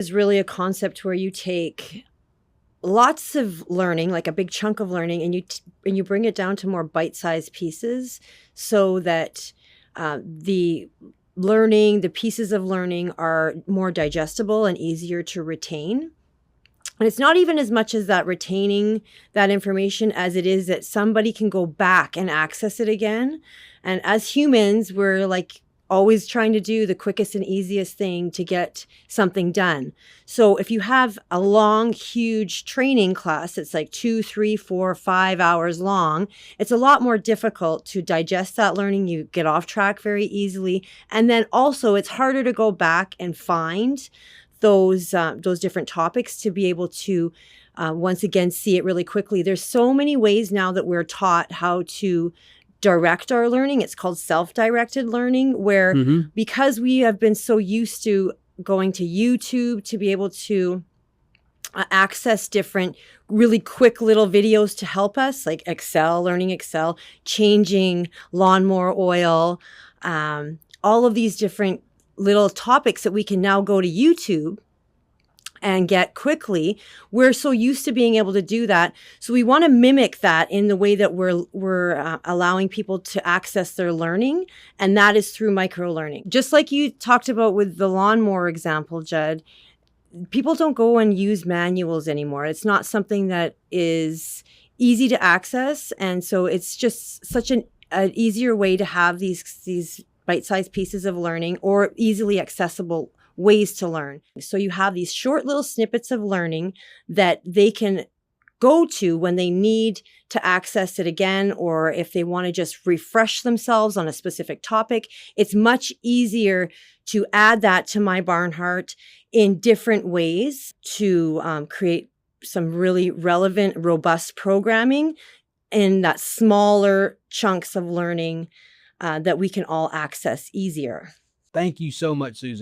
Is really a concept where you take lots of learning, like a big chunk of learning, and you bring it down to more bite-sized pieces so that the pieces of learning are more digestible and easier to retain. And it's not even as much as that retaining that information as it is that somebody can go back and access it again. And as humans, we're like always trying to do the quickest and easiest thing to get something done. So if you have a long, huge training class, it's like 2, 3, 4, 5 hours long. It's a lot more difficult to digest that learning. You get off track very easily. And then also it's harder to go back and find those different topics to be able to once again see it really quickly. There's so many ways now that we're taught how to direct our learning. It's called self-directed learning, where because we have been so used to going to YouTube to be able to access different really quick little videos to help us, like Excel, learning Excel, changing lawnmower oil, all of these different little topics that we can now go to YouTube and get quickly. We're so used to being able to do that. So we want to mimic that in the way that we're allowing people to access their learning. And that is through microlearning. Just like you talked about with the lawnmower example, Judd, people don't go and use manuals anymore. It's not something that is easy to access. And so it's just such an easier way to have these bite-sized pieces of learning or easily accessible ways to learn. So you have these short little snippets of learning that they can go to when they need to access it again, or if they want to just refresh themselves on a specific topic. It's much easier to add that to My Barnhart in different ways to create some really relevant, robust programming in that smaller chunks of learning that we can all access easier. Thank you so much, Susan.